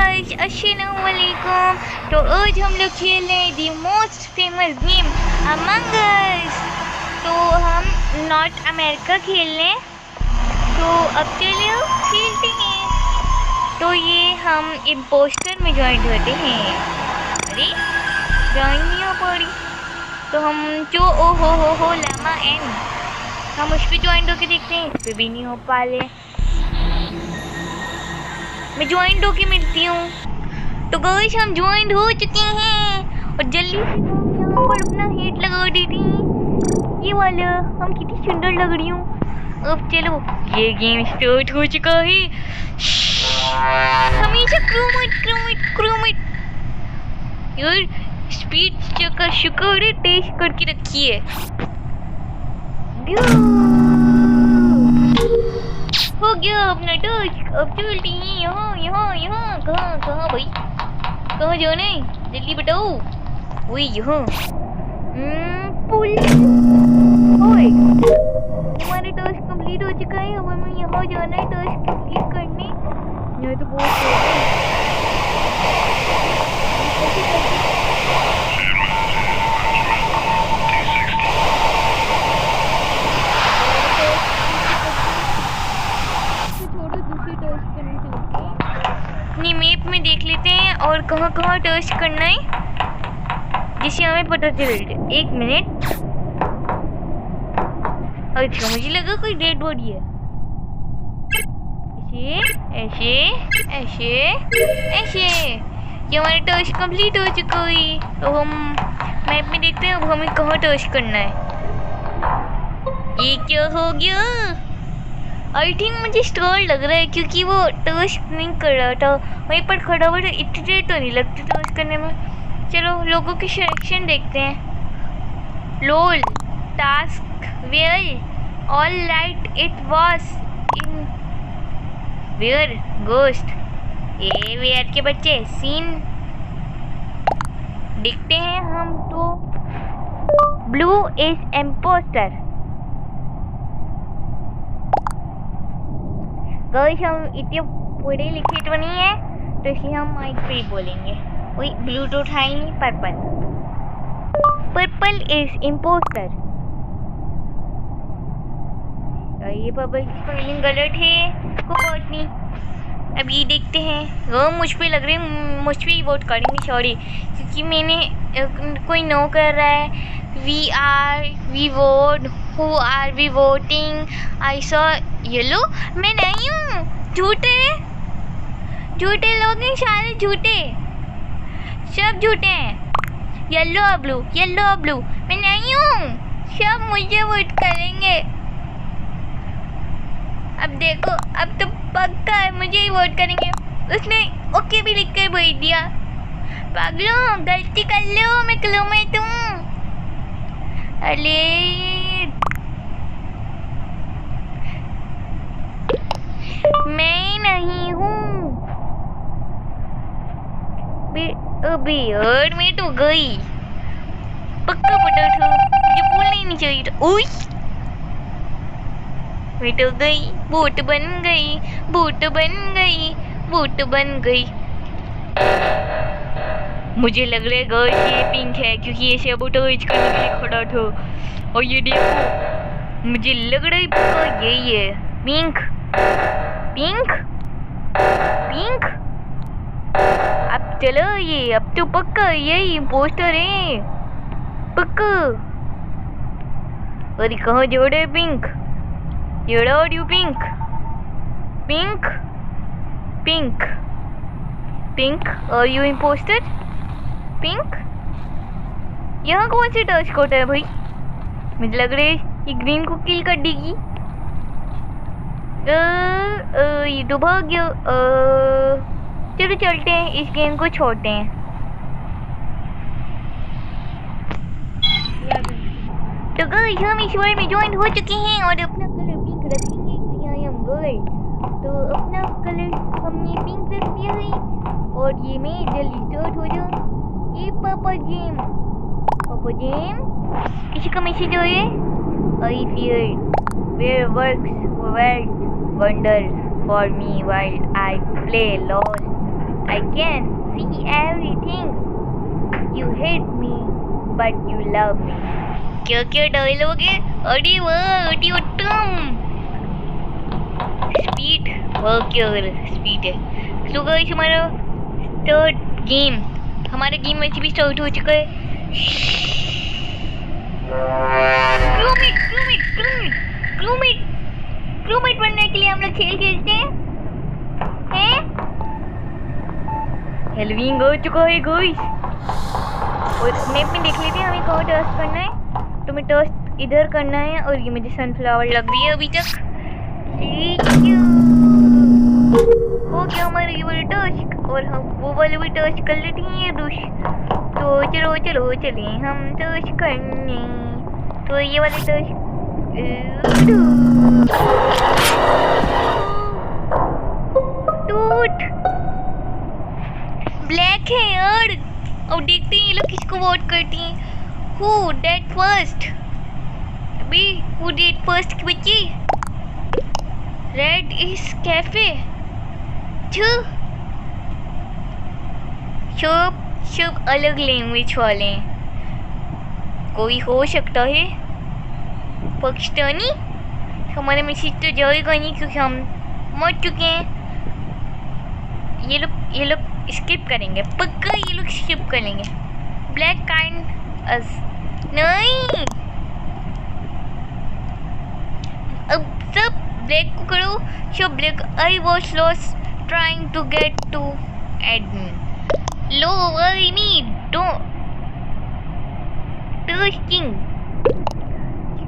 Guys, अस्सलाम वालेकुम। तो आज हम लोग खेल रहे हैं the most famous game among us. तो हम नॉर्थ अमेरिका खेल रहे हैं, तो अब चलो खेलते हैं। तो ये हम इम्पोस्टर में ज्वाइन होते हैं। अरे ज्वाइन नहीं हो पा रही, तो हम जो ओ हो लामा एन, हम उस पर ज्वाइन होके देखते हैं। इस पर भी नहीं हो पा रहे, मैं ज्वाइंट होके मिलती हूँ। तो गाइस हम ज्वाइंट हो चुके हैं और जल्दी से हम यहाँ पर अपना हेड लगा देते हैं। ये वाला, हम कितनी सुंदर लग रही हूँ। अब चलो, ये गेम स्टार्ट हो चुका है। हमेशा क्रोमेट यार, स्पीड चेकर शुक्र टेस्ट करके रखी है। हो गया अपना टच। अब चलती हैं यहाँ कहाँ भाई, कहाँ जाना है, जल्दी बताओ। वही यहाँ पुल। ओए, हमारा टास्क कंप्लीट हो चुका है। अब हमें यहाँ जाना है टास्क कंप्लीट करने। यहाँ तो बहुत मैप में देख लेते हैं और कहाँ टच करना है, जिससे हमें पता चल जाए। एक मिनट। अच्छा, मुझे लगा कोई डेड बॉडी है। ऐसे ये हमारा टच कंप्लीट हो चुका है। तो हम मैप में देखते हैं अब हमें कहाँ टच करना है। ये क्या हो गया? आई थिंक मुझे स्टॉल लग रहा है, क्योंकि वो टच नहीं कर रहा था, वहीं पर खड़ा हुआ था। इतने तो नहीं लगते टच करने में। चलो लोगों की सिलेक्शन देखते हैं। Lol task where all right it was in where ghost. ये वेयर के बच्चे सीन देखते हैं हम। तो ब्लू इज इम्पोस्टर। गाइस हम इतने पढ़े लिखे तो नहीं है, तो इसलिए हम माइक पे ही बोलेंगे। वही ब्लूटूथ है ही नहीं। Purple is impostor. ये पर्पल की स्पेलिंग गलत है, को बात नहीं। अब ये देखते हैं। वो मुझ पे लग रहे हैं, मुझ पे ही वोट करेंगे। सॉरी, क्योंकि मैंने कोई नो कर रहा है। We vote, who are we voting, I saw yellow. मैं नहीं हूँ। झूठे लोग हैं, सारे झूठे, सब झूठे हैं। येलो ब्लू, मैं नहीं हूँ। सब मुझे वोट करेंगे। अब देखो, अब तो पक्का है मुझे ही वोट करेंगे। उसने ओके भी लिख कर भेज दिया। पागलों, गलती कर लो, मैं क्लों में हूँ। अरे मैं नहीं हूँ। अबे यार, मैं तो गई। पक्का पता था, मुझे बोलना ही नहीं चाहिए था। ओए, मैं तो गई। वोट बन गई। मुझे लग रहा है गाइस ये पिंक है, क्योंकि ये सैबोटेज करने के लिए खड़ा था। और ये देखो, मुझे लग रहा है पक्का यही है। पिंक। अब चलो, ये अब तो पक्का यही इम्पोस्टर है, पक्का। अरे कहाँ जोड़े है pink? Pink, are you impostor? Pink, यहाँ कौन सी टच कोट है भाई? मुझे लग रहा है ये ग्रीन को किल कर देगी। ये तो भाग गया। चलो चलते हैं, इस गेम को छोड़ते हैं। तो गाइस हम इस बार में ज्वाइन हो चुके हैं और अपना कलर पिंक रखेंगे, क्योंकि आई एम गर्ल। तो अपना कलर हमने पिंक रख दिया है। और ये मैं जल्दी स्टार्ट हो जाऊँ। ये पापा जेम, किसी का मैसेज आया? I fear where works world wonders for me while I play LOL. I can see everything. You hate me, but you love me. क्या क्या डायलॉग है? अरे वाह, अति उत्तम. स्पीड, वाह क्या स्पीड है. तो गाइस हमारा थर्ड गेम, हमारा गेम वैसे भी स्टार्ट हो चुका है. क्रूमेट बनने के लिए हम लोग खेल खेलते हैं. हेलोवीन हो चुका है गाइस. और मैप में देख लेते हैं हमें कहाँ टर्स्ट करना है. तो मैं टर्स्ट इधर करना है और ये मुझे सनफ्लावर लग रही है अभी तक. हो गया हमारा ये वाला टर्स्ट और हम वो वाले भी टर्स्ट कर लेते हैं. तो चलो चले हम टर्स्ट करने. तो ये वाले टर्स्ट टूट ब्लैक है यार. अब देखते हैं ये लोग किसको वोट करती हैं. Who dead first? अभी who dead first की बच्ची. Red is cafe. सब अलग लैंग्वेज वाले हैं. कोई हो सकता है पाकिस्तानी. हमारा मैसेज तो जाएगा नहीं क्योंकि हम मर चुके हैं. ये लोग स्किप करेंगे पक्का. ये लोग स्किप करेंगे. ब्लैक काइंड अस नहीं. अब सब ब्लैक को करो. Show black. I was lost trying to get to admin. लो I need don't trusting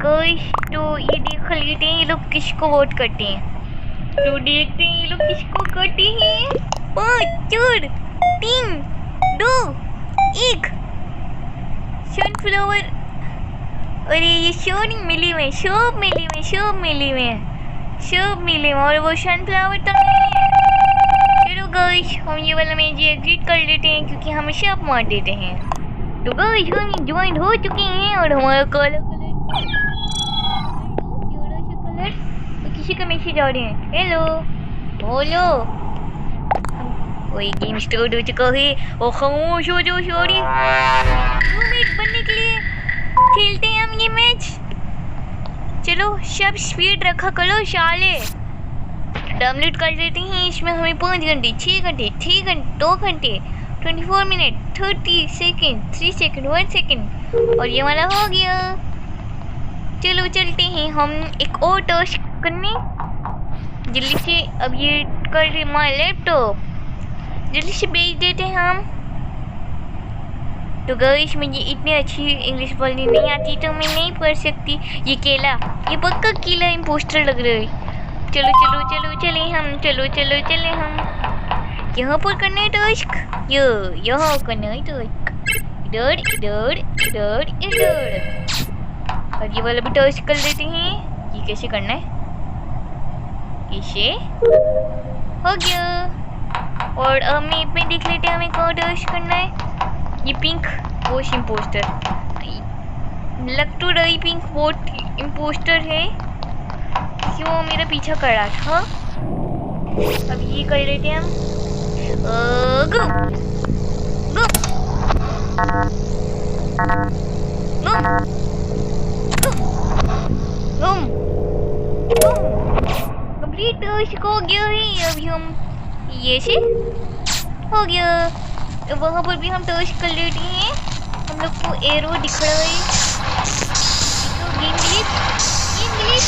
guys. तो ये देख लेते हैं ये लोग किसको वोट करते हैं. तो देखते हैं ये लोग किसको करते हैं. 5 4 3 2 1 सनफ्लावर. अरे ये शो नहीं मिली में. सब मिली में और वो सनफ्लावर तो नहीं है. चलो गाइस हम ये वाला मैच एग्जिट कर लेते हैं क्योंकि हमेशा आप मार देते हैं. तो गाइस हम ज्वाइन हो चुके हैं और हमारा काला कलर तो किसी का मैसेज आ रहे हैं. हेलो बोलो. वही गेम स्टार्ट हो चुका है. और खामोश हो जाओ. सॉरी रूममेट बनने के लिए खेलते हैं हम ये मैच. चलो सब स्पीड रखा करो साले. डाउनलोड कर लेते हैं. इसमें हमें 5 घंटे 6 घंटे 2 घंटे 24 मिनट 30 सेकेंड 3 सेकेंड 1 सेकेंड और ये वाला हो गया. चलो चलते हैं हम एक और टर्स्ट करने जल्दी से. अब ये कर माय लैपटॉप जल्दी से भेज देते हैं हम. तो गाइस मुझे इतनी अच्छी इंग्लिश बोलनी नहीं आती तो मैं नहीं पढ़ सकती. ये केला, ये पक्का केला इम्पोस्टर लग रहा है. चलो चले हम. यहाँ पर करना है टास्क. यहाँ करना है टास्क. इधर. और ये वाला भी टास्क कर लेते हैं. ये कैसे करना है. इसे हो गया. और अब मैप में देख लेते हैं हमें कहाँ टास्क करना है. ये पिंक वोट इम्पोस्टर लग तो रही. पिंक वोट इम्पोस्टर है क्योंकि वो मेरा पीछा कर रहा था. अब ये कर लेते हैं हम. गो कंप्लीट टास्क हो गया है. अभी हम ये से हो गया. वहाँ पर भी हम टर्च कर लेते हैं. हम लोग को एरो दिख रहा है. इंग्लिश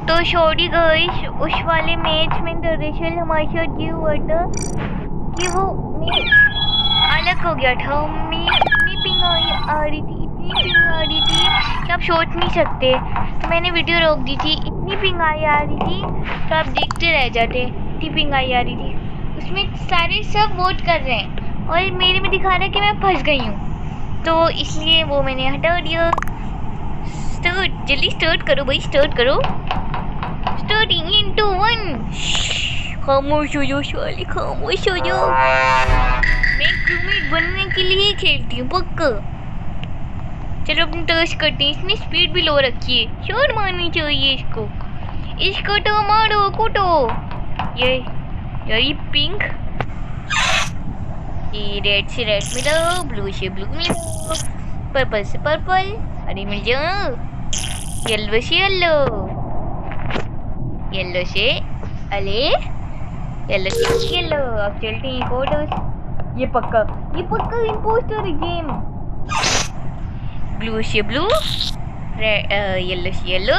तो सॉरी गाइस. उस वाले मैच में दरअसल हमारे साथ ये हुआ था कि वो मैच अलग हो गया था. इतनी पिंग आ रही थी कि आप सोच नहीं सकते. तो मैंने वीडियो रोक दी थी. इतनी पिंग आ रही थी तो आप देखते रह जाते. इतनी पिंग आ रही थी. उसमें सारे सब वोट कर रहे हैं और मेरे में दिखा रहा है कि मैं फंस गई हूँ. तो इसलिए वो मैंने हटा दिया. जल्दी स्टार्ट करो भाई. Starting in 2 1. खामोश हो जाओ साले. मैं क्रूमेट बनने के लिए खेलती हूँ पक्का. चलो अपनी टर्च करते हैं. इसने स्पीड भी लो रखी है. शॉट मारनी चाहिए इसको तो मारो कूटो. ये यार ये पिंक, ये रेड से रेड मिलो, ब्लू से ब्लू मिलो, पर्पल से पर्पल, अरे मिल जाओ, येलो से येलो, येलो से अरे येलो से येलो। अब चलते हैं फोटोज। ये पक्का इम्पोस्टर गेम। ब्लू से ब्लू, येलो से येलो,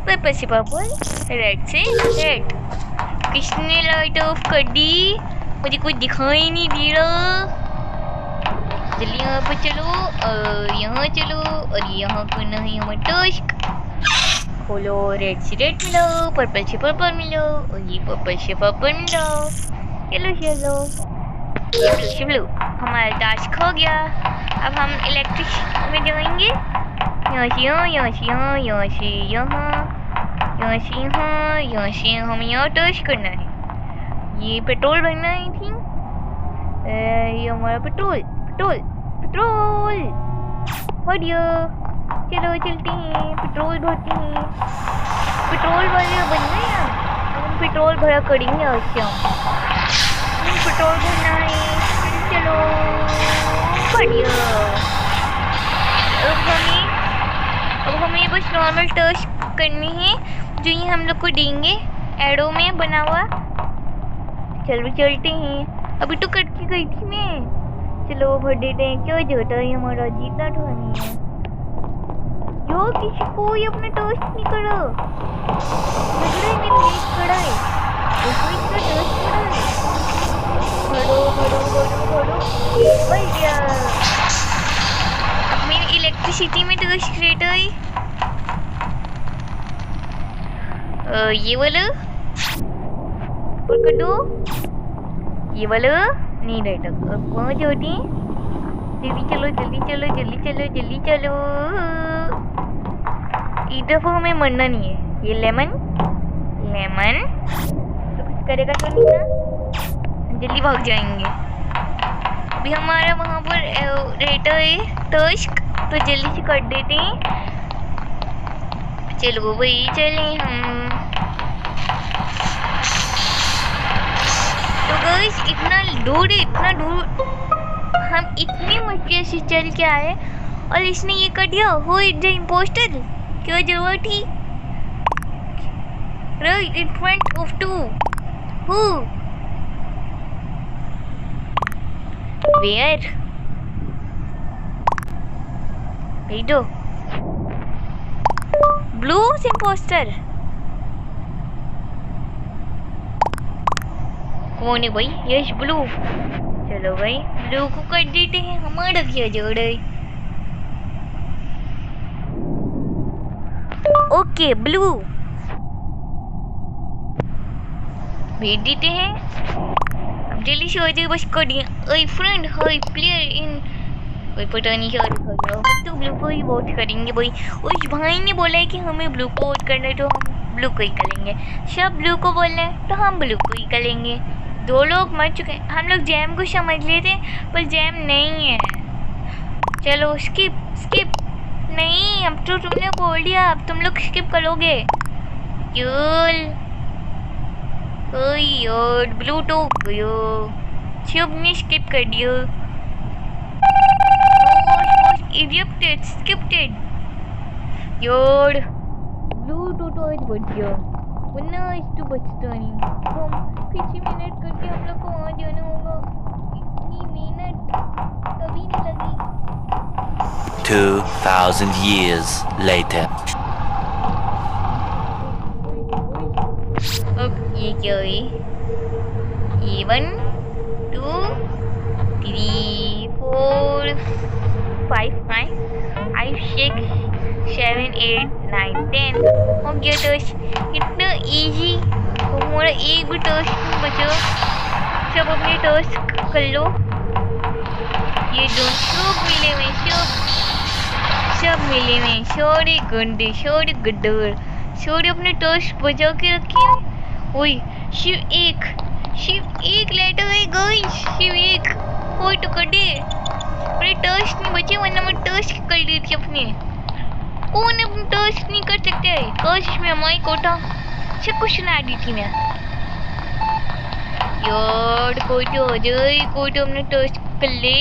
पर्पल से पर्पल, रेड से रेड। किसने लाइट ऑफ कर दी? मुझे कुछ दिखाई नहीं दे रहा। चलिए यहाँ पर चलो, यहाँ चलो, और यहाँ करना है हमें टास्क। खोलो, रेड से रेड मिलो, पर्पल से पर्पल मिलो, और ये पर्पल से पर्पल मिलो, येलो से येलो, ये ब्लू से ब्लू। हमारा टास्क हो गया। अब हम इलेक्ट्रिक में जाएंगे। यहाँ से यहाँ, यहाँ से यहाँ, यहाँ से यहाँ, यहाँ से यहाँ, यहाँ से हमें यहाँ टास्क करना है। ये पेट्रोल भरना है आई थिंक। ये हमारा पेट्रोल पेट्रोल पेट्रोल बढ़िया। चलो चलते हैं, पेट्रोल भरते हैं। पेट्रोल वाले बनना है, हम पेट्रोल भरा करेंगे आज से। हम पेट्रोल भरना है, चलो बढ़िया। अब हमें बस नॉर्मल टास्क करनी है जो ये हम लोग को देंगे एडो में बना हुआ। चलो चलते हैं। अभी तो कट के गई थी मैं। चलो भर देते हैं, क्या जोता है हमारा जीतना तो नहीं है। जो किसी कोई अपना टोस्ट नहीं करो, खड़ा है अब मेरी इलेक्ट्रिसिटी में टोस्ट क्रिएट हुई। ये वाला और कर दो, ये वाला नहीं रहता। अब पहुंच होती, जल्दी चलो जल्दी चलो जल्दी चलो जल्दी चलो। इस दफा हमें मरना नहीं है। ये लेमन लेमन तो कुछ करेगा तो नहीं ना, जल्दी भाग जाएंगे। अभी हमारा वहाँ पर रहता है टास्क, तो जल्दी से कर देते हैं। चलो भाई चलें हम। तो गाइस इतना दूर हम इतनी मुश्किल से चल के आए और इसने ये कर दिया। Who is the impostor? क्या जरूरत थी? Right in front of two. Who? Where? दो ब्लू इम्पोस्टर कौन है भाई? Yes blue. चलो भाई ब्लू को कर देते हैं, हमारा क्या जोड़ है। ओके ब्लू भेज देते हैं। अब जल्दी से हो जाए, बस कर दिया। ओए फ्रेंड, हाय प्लेयर इन, कोई पता नहीं क्या लिखा गया। तो ब्लू को ही वोट करेंगे भाई। उस भाई ने बोला है कि हमें ब्लू को वोट करना है, तो हम ब्लू को ही करेंगे। सब ब्लू को बोल रहे हैं तो हम ब्लू को ही करेंगे। दो लोग मर चुके हैं। हम लोग जैम को समझ लेते पर जैम नहीं है। चलो स्किप स्किप। नहीं, अब तो तुमने बोल दिया, अब तुम लोग स्किप करोगे। यार ब्लू तो गयो, सब ने स्किप कर दिया। इजिप्टेड स्किप्टेड यार। ब्लू तो आज बच गया, वरना आज तो बचता नहीं। तो हम किसी मिनट करके हम लोग को वहाँ जाना होगा। इतनी मेहनत कभी नहीं लगी। 2000 years later. अब ये क्या है? ये 1 2 3 4 5 5 6 7 8 9 10 हो गया। टॉस्क इतना इजी। हमारा एक भी टॉस्क नहीं बचा। सब अपने टॉस्क कर लो। ये दो सब मिले में, सब मिले में। सारे गंदे, सारे गद्दार, सारे अपने टॉस्क बचा के रखे हैं। ओए सिर्फ एक लेटर है गाइस, सिर्फ एक। कोई तो कर दे। अपने टॉस्क नहीं बचे, वरना मैं टॉस्क कर ली थी अपने। कौन अपने टॉस्क नहीं कर सकते? काश में हमारी कोटा सब कुछ सुना दी थी मैं। यार कोई तो हो जाए, कोई तो हमने टच कर ले।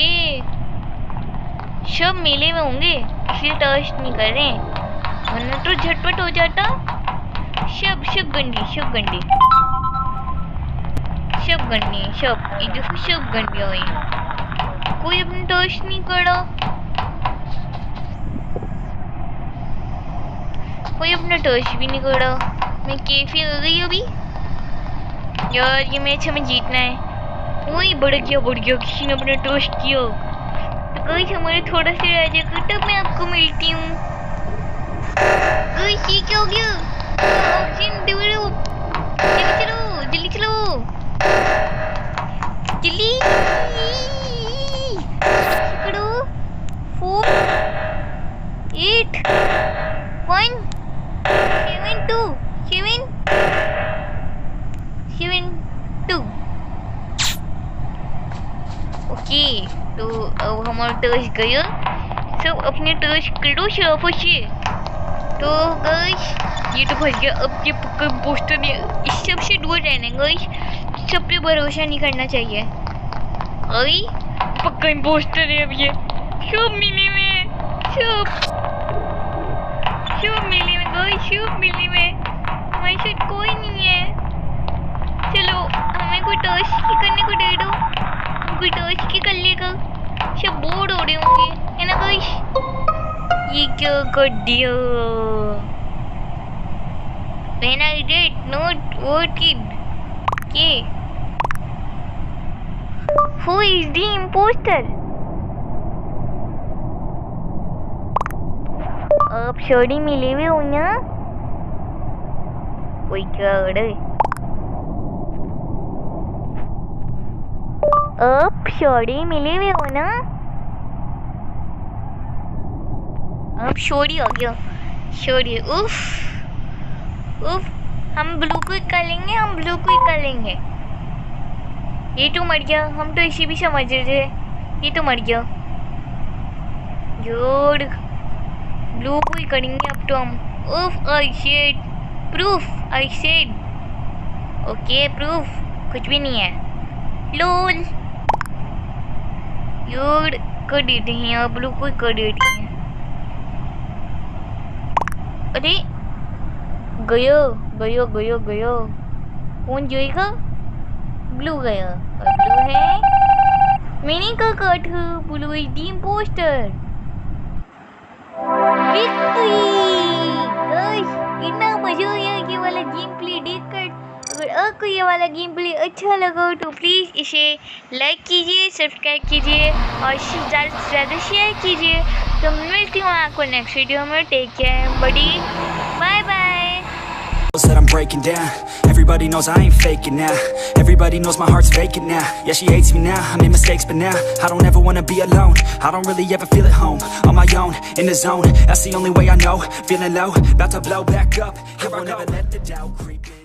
सब मेले में होंगे इसलिए टच नहीं कर रहे, वरना तो झटपट हो जाता। सब गंदी सब गंदी सब गंदी सब, ये देखो सब गंदी हुई। कोई अपने टच नहीं करा, कोई अपना टच भी नहीं करा। मैं कैफी हो गई अभी यार, ये मैच हमें जीतना है। वही बढ़ गया किसी ने अपना टच किया। तो गाइस हमारे थोड़ा सा रह जाएगा तब मैं आपको मिलती हूँ। गाइस ये क्या हो गया? ऑक्सीजन डेवलप, जल्दी चलो जल्दी पकड़ो। 4 8 1 7 2 7 2। ओके, तो अब हमारा टच गया। सब अपने टच करो शराफत से। तो गाइस ये तो फंस गया। अब ये पक्का पोस्टर, इस सब से दूर रहना गाइस, सब पे भरोसा नहीं करना चाहिए। अरे पक्का इम्पोस्टर है अब ये। सब मिली में, सब मिली में गाइस, सब मिली में। हमारे साथ कोई नहीं है। चलो हमें कोई टच की करने को दे दो, कोई टच की कर लेगा। सब बोर्ड हो रहे होंगे, है ना गाइस? ये क्या कर दिया? When I did not work it. Okay. Who is the imposter? आप शोरी मिले हुए हो ना? कोई क्या हो रहा है? आप शोरी मिले हुए हो ना? अब शोरी हो गया, शोरी। उफ, हम ब्लू क्विक कर लेंगे, हम ब्लू क्विक कर लेंगे। ये तो मर गया, हम तो इसी भी समझ रहे थे। ये तो मर गया जोड़। ब्लू क्विक करेंगे अब तो हम। उफ, I said proof, I said okay proof. कुछ भी नहीं है, लोल। योर कर देते हैं आप, ब्लू क्विक कर देते हैं। अरे गयो। कौन जाएगा? ब्लू गया, और ब्लू है मैंने का काट। Blue is the impostor. इतना मजा आया ये वाला गेम प्ले देखकर। अगर आपको ये वाला गेम प्ले अच्छा लगा तो प्लीज़ इसे लाइक कीजिए, सब्सक्राइब कीजिए और ज़्यादा से ज़्यादा शेयर कीजिए। तो मिलती हूँ आपको नेक्स्ट वीडियो में। Take care buddy, bye bye. That I'm breaking down. Everybody knows I ain't faking now. Everybody knows my heart's faking now. Yeah, she hates me now, I made mistakes but now I don't ever wanna be alone. I don't really ever feel at home. On my own, in the zone, that's the only way I know. Feeling low, about to blow back up. I won't ever let the doubt creep in.